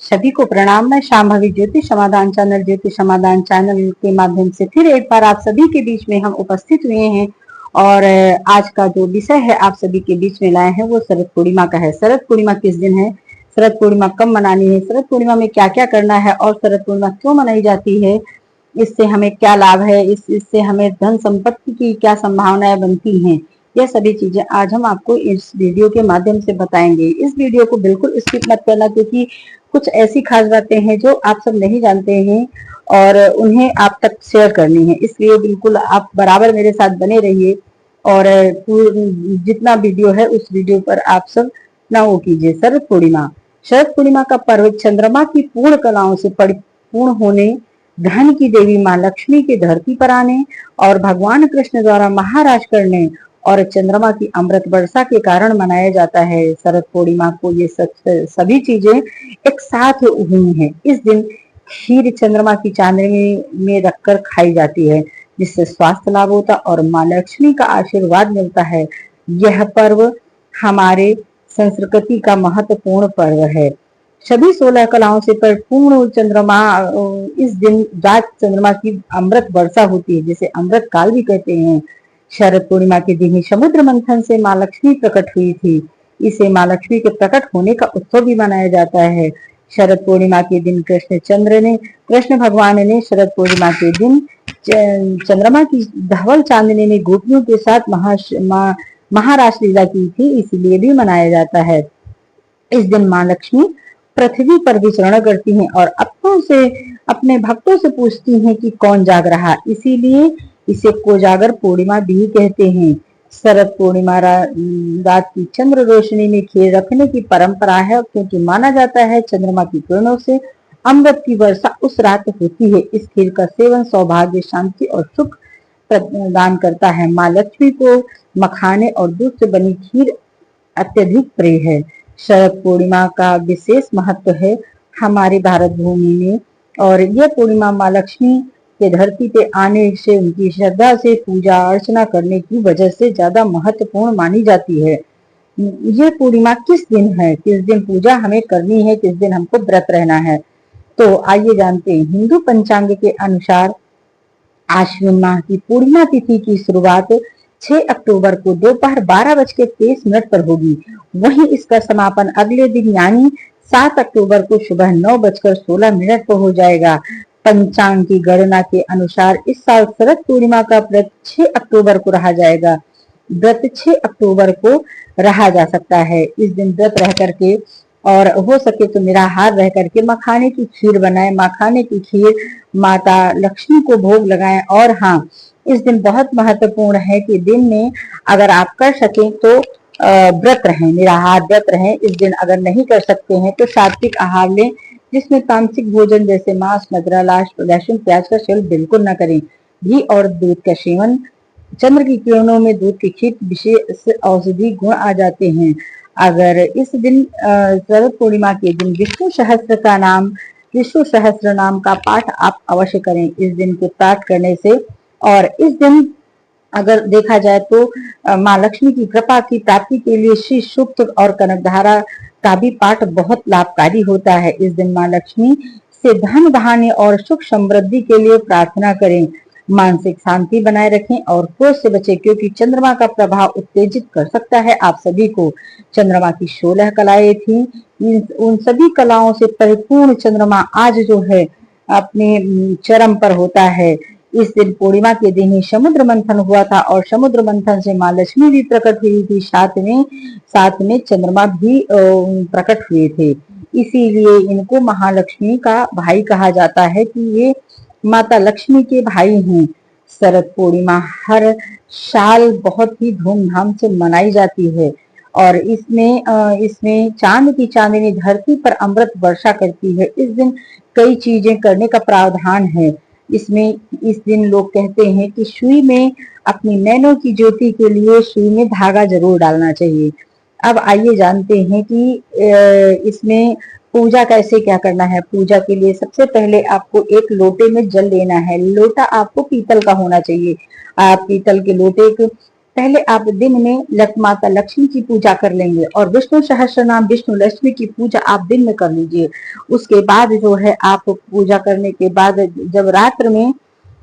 सभी को प्रणाम। मैं शांभवी ज्योतिष समाधान चैनल के माध्यम से फिर एक बार आप सभी के बीच में हम उपस्थित हुए हैं। और आज का जो विषय है आप सभी के बीच में लाए हैं वो शरद पूर्णिमा का है। शरद पूर्णिमा किस दिन है, शरद पूर्णिमा कब मनानी है, शरद पूर्णिमा में क्या क्या करना है और शरद पूर्णिमा क्यों मनाई जाती है, इससे हमें क्या लाभ है, इससे हमें धन संपत्ति की क्या संभावनाएं बनती हैं, यह सभी चीजें आज हम आपको इस वीडियो के माध्यम से बताएंगे। इस वीडियो को बिल्कुल स्किप मत करना, क्योंकि कुछ ऐसी खास बातें हैं जो आप सब नहीं जानते हैं और उन्हें आप तक शेयर करनी है। इसलिए बिल्कुल आप बराबर मेरे साथ बने रहिए और जितना वीडियो है उस वीडियो पर आप सब ना वो कीजिए। शरद पूर्णिमा का पर्व चंद्रमा की पूर्ण कलाओं से परिपूर्ण होने, धन की देवी माँ लक्ष्मी के धरती पर आने और भगवान कृष्ण द्वारा महाराज करने और चंद्रमा की अमृत वर्षा के कारण मनाया जाता है। शरद पूर्णिमा को ये सभी चीजें एक साथ हुई हैं। इस दिन खीर चंद्रमा की चांदनी में रखकर खाई जाती है, जिससे स्वास्थ्य लाभ होता और माँ लक्ष्मी का आशीर्वाद मिलता है। यह पर्व हमारे संस्कृति का महत्वपूर्ण पर्व है। सभी 16 कलाओं से परिपूर्ण चंद्रमा इस दिन रात चंद्रमा की अमृत वर्षा होती है, जिसे अमृत काल भी कहते हैं। शरद पूर्णिमा के दिन ही समुद्र मंथन से माँ लक्ष्मी प्रकट हुई थी। इसे माँ लक्ष्मी के प्रकट होने का उत्सव भी मनाया जाता है। शरद पूर्णिमा के दिन कृष्ण भगवान ने शरद पूर्णिमा के दिन चंद्रमा की धवल चांदनी में गोपियों के साथ महारास लीला की थी, इसलिए भी मनाया जाता है। इस दिन माँ लक्ष्मी पृथ्वी पर विचरण करती हैं और अपने भक्तों से पूछती हैं कि कौन जाग रहा, इसीलिए इसे कोजागर पूर्णिमा भी कहते हैं। शरद पूर्णिमा रात की चंद्र रोशनी में खीर रखने की परंपरा है, क्योंकि माना जाता है चंद्रमा की किरणों से अमृत की वर्षा उस रात होती है। इस खीर का सेवन सौभाग्य, शांति और सुख प्रदान करता है। माँ लक्ष्मी को मखाने और दूध से बनी खीर अत्यधिक प्रिय है। शरद पूर्णिमा का विशेष महत्व है हमारी भारत भूमि में, और यह पूर्णिमा माँ लक्ष्मी के धरती पे आने से, उनकी श्रद्धा से पूजा अर्चना करने की वजह से ज्यादा महत्वपूर्ण मानी जाती है। ये पूर्णिमा किस दिन है, किस दिन पूजा हमें करनी है, किस दिन हमको व्रत रहना है, तो आइए जानते हैं। हिंदू पंचांग के अनुसार आश्विन माह की पूर्णिमा तिथि की शुरुआत 6 अक्टूबर को दोपहर 12:23 पर होगी। वहीं इसका समापन अगले दिन यानी 7 अक्टूबर को सुबह 9:16 पर हो जाएगा। पंचांग की गणना के अनुसार इस साल शरद पूर्णिमा का व्रत 6 अक्टूबर को रहा जाएगा। व्रत 6 अक्टूबर को रहा जा सकता है। इस दिन व्रत रह करके और हो सके तो निराहार रह करके मखाने की खीर बनाएं। मखाने की खीर माता लक्ष्मी को भोग लगाएं। और हाँ, इस दिन बहुत महत्वपूर्ण है कि दिन में अगर आप कर सकें तो व्रत रहें, निराहार व्रत रहें। इस दिन अगर नहीं कर सकते हैं तो सात्विक आहार लें, जिसमें तामसिक भोजन जैसे मांस, मदिरा, लहसुन, प्याज का सेवन बिल्कुल न करें। घी और दूध का सेवन, चंद्र की किरणों में दूध की खीर विशेष औषधि गुण आ जाते हैं। अगर इस दिन शरद पूर्णिमा के दिन विष्णु सहस्त्र नाम का पाठ आप अवश्य करें। इस दिन के पाठ करने से, और इस दिन अगर देखा जाए तो माँ लक्ष्मी की कृपा की प्राप्ति के लिए श्री सूक्त और कनकधारा का भी पाठ बहुत लाभकारी होता है। इस दिन माँ लक्ष्मी से धन बहाने और सुख समृद्धि के लिए प्रार्थना करें। मानसिक शांति बनाए रखें और क्रोध से बचें, क्योंकि चंद्रमा का प्रभाव उत्तेजित कर सकता है आप सभी को। चंद्रमा की 16 कलाएं थी, उन सभी कलाओं से परिपूर्ण चंद्रमा आज जो है अपने चरम पर होता है। इस दिन पूर्णिमा के दिन ही समुद्र मंथन हुआ था और समुद्र मंथन से माँ लक्ष्मी भी प्रकट हुई थी, साथ में चंद्रमा भी प्रकट हुए थे। इसीलिए इनको महालक्ष्मी का भाई कहा जाता है कि ये माता लक्ष्मी के भाई हैं। शरद पूर्णिमा हर साल बहुत ही धूमधाम से मनाई जाती है और इसमें चांद की चांदनी धरती पर अमृत वर्षा करती है। इस दिन कई चीजें करने का प्रावधान है। इस दिन लोग कहते हैं कि सुई में अपनी नैनों की ज्योति के लिए सुई में धागा जरूर डालना चाहिए। अब आइए जानते हैं कि इसमें पूजा कैसे क्या करना है। पूजा के लिए सबसे पहले आपको एक लोटे में जल लेना है। लोटा आपको पीतल का होना चाहिए। आप पीतल के लोटे पहले आप दिन में माता लक्ष्मी की पूजा कर लेंगे और विष्णु सहस्त्र नाम विष्णु लक्ष्मी की पूजा आप दिन में कर लीजिए। उसके बाद जो है आप पूजा करने के बाद जब रात्र में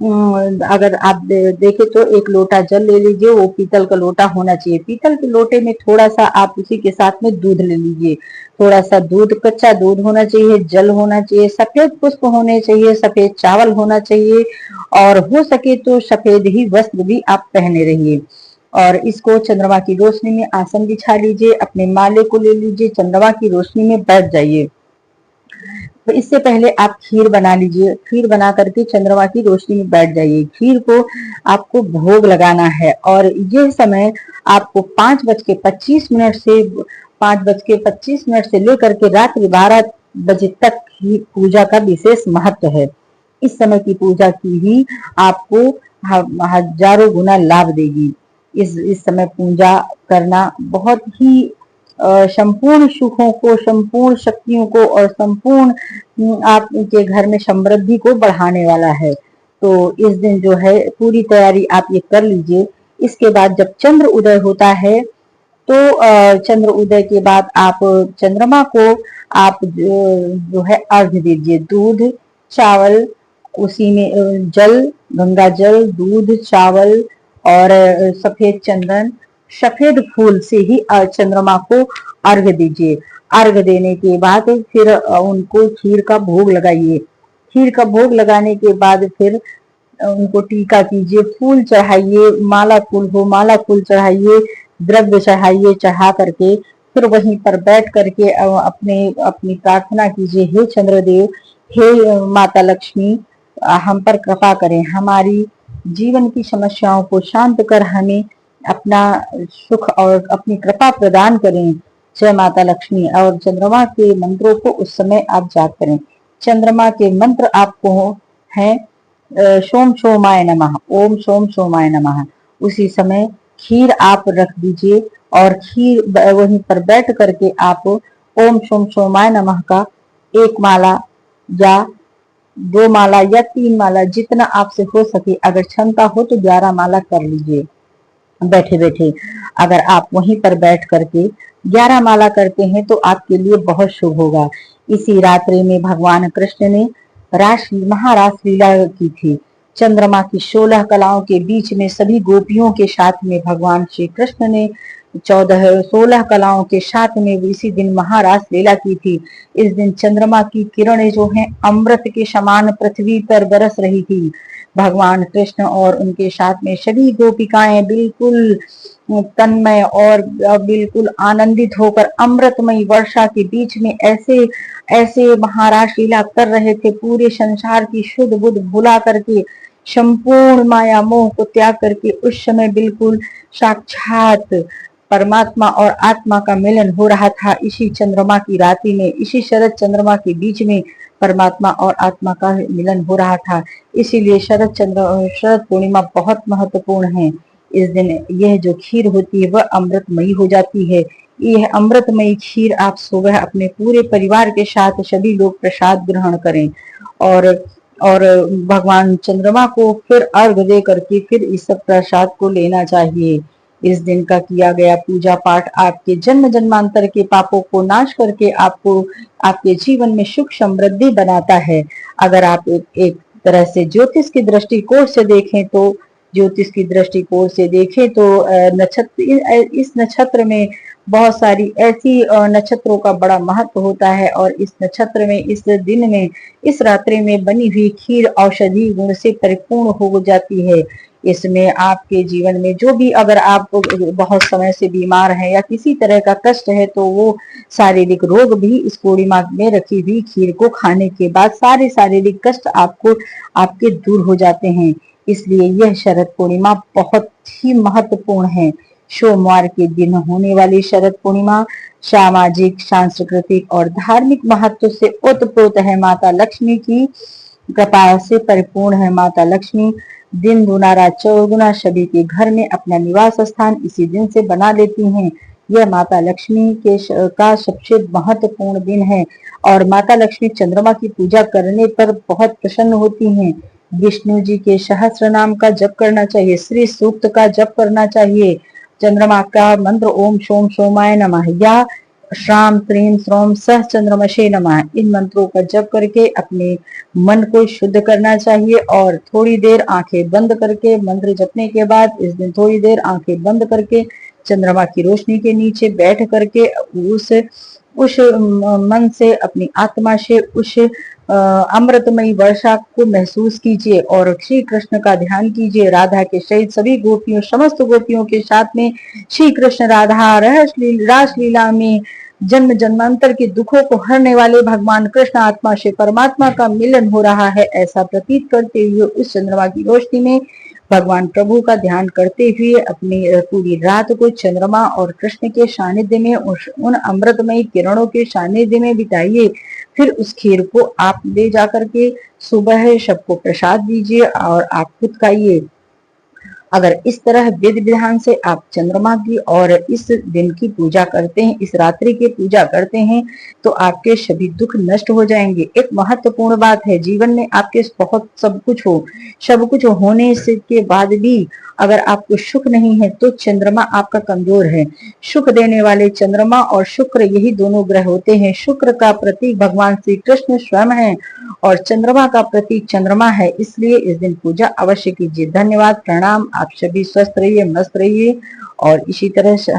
अगर आप देखे तो एक लोटा जल ले लीजिए, वो पीतल का लोटा होना चाहिए। पीतल के लोटे में थोड़ा सा आप उसी के साथ में दूध ले लीजिए, थोड़ा सा दूध, कच्चा दूध होना चाहिए, जल होना चाहिए, सफेद पुष्प होने चाहिए, सफेद चावल होना चाहिए और हो सके तो सफेद ही वस्त्र भी आप पहने रहिए। और इसको चंद्रमा की रोशनी में आसन बिछा लीजिए, अपने माले को ले लीजिए, चंद्रमा की रोशनी में बैठ जाइए। तो इससे पहले आप खीर बना लीजिए, खीर बना करके चंद्रमा की रोशनी में बैठ जाइए। खीर को आपको भोग लगाना है और यह समय आपको 5:25 से 5:25 से लेकर के रात्रि 12 बजे तक ही पूजा का विशेष महत्व है। इस समय की पूजा की ही आपको हजारों गुना लाभ देगी। इस समय पूजा करना बहुत ही संपूर्ण सुखों को, संपूर्ण शक्तियों को और संपूर्ण आपके घर में समृद्धि को बढ़ाने वाला है। तो इस दिन जो है पूरी तैयारी आप ये कर लीजिए। इसके बाद जब चंद्र उदय होता है तो चंद्र उदय के बाद आप चंद्रमा को आप जो है अर्घ्य दीजिए। दूध, चावल, उसी में जल, गंगा जल, दूध, चावल और सफेद चंदन, सफेद फूल से ही चंद्रमा को अर्घ्य दीजिए। अर्घ्य देने के बाद फिर उनको खीर का भोग लगाइए। खीर का भोग लगाने के बाद फिर उनको टीका कीजिए, फूल चढ़ाइए, माला फूल हो माला फूल चढ़ाइए, द्रव्य चढ़ाइए। चढ़ा करके फिर वहीं पर बैठ करके अपनी प्रार्थना कीजिए, हे चंद्रदेव, हे माता लक्ष्मी, हम पर कृपा करें, हमारी जीवन की समस्याओं को शांत कर हमें अपना सुख और अपनी कृपा प्रदान करें। जय माता लक्ष्मी। और चंद्रमा के मंत्रों को उस समय आप जाप करें। चंद्रमा के मंत्र आपको हैं सोम सोमाय नमः, ओम सोम सोमाय नमः। उसी समय खीर आप रख दीजिए और खीर वहीं पर बैठ करके आप ओम सोम सोमाय नमः का 1 माला या 2 माला या 3 माला, जितना आपसे हो सके, अगर क्षमता हो तो 11 माला कर लीजिए बैठे बैठे। अगर आप वहीं पर बैठ करके 11 माला करते हैं तो आपके लिए बहुत शुभ होगा। इसी रात्रि में भगवान कृष्ण ने महारास लीला की थी। चंद्रमा की 16 कलाओं के बीच में सभी गोपियों के साथ में भगवान श्री कृष्ण ने 16 कलाओं के साथ में इसी दिन महारास लीला की थी। इस दिन चंद्रमा की किरणें जो हैं अमृत के समान पृथ्वी पर बरस रही थी। भगवान कृष्ण और उनके साथ में सभी गोपिकाएं बिल्कुल तन्मय और बिल्कुल आनंदित होकर अमृतमयी वर्षा के बीच में ऐसे ऐसे महारास लीला कर रहे थे, पूरे संसार की शुद्ध बुद्ध भुला करके, संपूर्ण माया मोह को त्याग करके उस समय बिल्कुल साक्षात परमात्मा और आत्मा का मिलन हो रहा था। इसी चंद्रमा की रात्रि में, इसी शरद चंद्रमा के बीच में परमात्मा और आत्मा का मिलन हो रहा था। इसीलिए शरद पूर्णिमा बहुत महत्वपूर्ण है। इस दिन यह जो खीर होती है वह अमृतमयी हो जाती है। यह अमृतमयी खीर आप सुबह अपने पूरे परिवार के साथ सभी लोग प्रसाद ग्रहण करें और भगवान चंद्रमा को फिर अर्घ दे करके फिर इस सब प्रसाद को लेना चाहिए। इस दिन का किया गया पूजा पाठ आपके जन्म जन्मांतर के पापों को नाश करके आपको आपके जीवन में सुख समृद्धि बनाता है। अगर आप एक तरह से ज्योतिष की दृष्टिकोण से देखें तो इस नक्षत्र में बहुत सारी ऐसी नक्षत्रों का बड़ा महत्व होता है और इस नक्षत्र में, इस दिन में, इस रात्रि में बनी हुई खीर औषधि गुण से परिपूर्ण हो जाती है। इसमें आपके जीवन में जो भी, अगर आप बहुत समय से बीमार हैं या किसी तरह का कष्ट है तो वो शारीरिक रोग भी इस पूर्णिमा में रखी हुई खीर को खाने के बाद सारे शारीरिक कष्ट आपके दूर हो जाते हैं। इसलिए यह शरद पूर्णिमा बहुत ही महत्वपूर्ण है। सोमवार के दिन होने वाली शरद पूर्णिमा सामाजिक, सांस्कृतिक और धार्मिक महत्व से ओतप्रोत है। माता लक्ष्मी की कृपा से परिपूर्ण है। माता लक्ष्मी दिन गुना रात चौगुना सभी के घर में अपना निवास स्थान इसी दिन से बना लेती हैं। यह माता लक्ष्मी का सबसे महत्वपूर्ण दिन है और माता लक्ष्मी चंद्रमा की पूजा करने पर बहुत प्रसन्न होती हैं। विष्णु जी के सहस्त्र नाम का जप करना चाहिए, श्री सूक्त का जप करना चाहिए, चंद्रमा का मंत्र ओम सोम सोमाय नमः या श्राम त्रीम श्रोम सह चंद्रमशे नमः, इन मंत्रों का जप करके अपने मन को शुद्ध करना चाहिए। और थोड़ी देर आंखें बंद करके मंत्र जपने के बाद इस दिन थोड़ी देर आंखें बंद करके चंद्रमा की रोशनी के नीचे बैठ करके उस मन से अपनी आत्मा से उस अमृतमयी वर्षा को महसूस कीजिए और श्री कृष्ण का ध्यान कीजिए। राधा के सहित सभी गोपियों, समस्त गोपियों के साथ में श्री कृष्ण राधा रासलीला में जन्म जन्मांतर के दुखों को हरने वाले भगवान कृष्ण आत्मा से परमात्मा का मिलन हो रहा है, ऐसा प्रतीत करते हुए उस चंद्रमा की रोशनी में भगवान प्रभु का ध्यान करते हुए अपनी पूरी रात को चंद्रमा और कृष्ण के सानिध्य में उन अमृतमयी किरणों के सानिध्य में बिताइए। फिर उस खीर को आप ले जाकर के सुबह सबको प्रसाद दीजिए और आप खुद खाइए। अगर इस तरह विधि विधान से आप चंद्रमा की और इस दिन की पूजा करते हैं, इस रात्रि की पूजा करते हैं, तो आपके सभी दुख नष्ट हो जाएंगे। एक महत्वपूर्ण बात है, जीवन में आपके बहुत सब कुछ होने से के बाद भी अगर आपको सुख नहीं है तो चंद्रमा आपका कमजोर है। सुख देने वाले चंद्रमा और शुक्र, यही दोनों ग्रह होते हैं। शुक्र का प्रतीक भगवान श्री कृष्ण स्वयं है और चंद्रमा का प्रतीक चंद्रमा है, इसलिए इस दिन पूजा अवश्य कीजिए। धन्यवाद, प्रणाम। आप सभी स्वस्थ रहिए, मस्त रहिए और इसी तरह से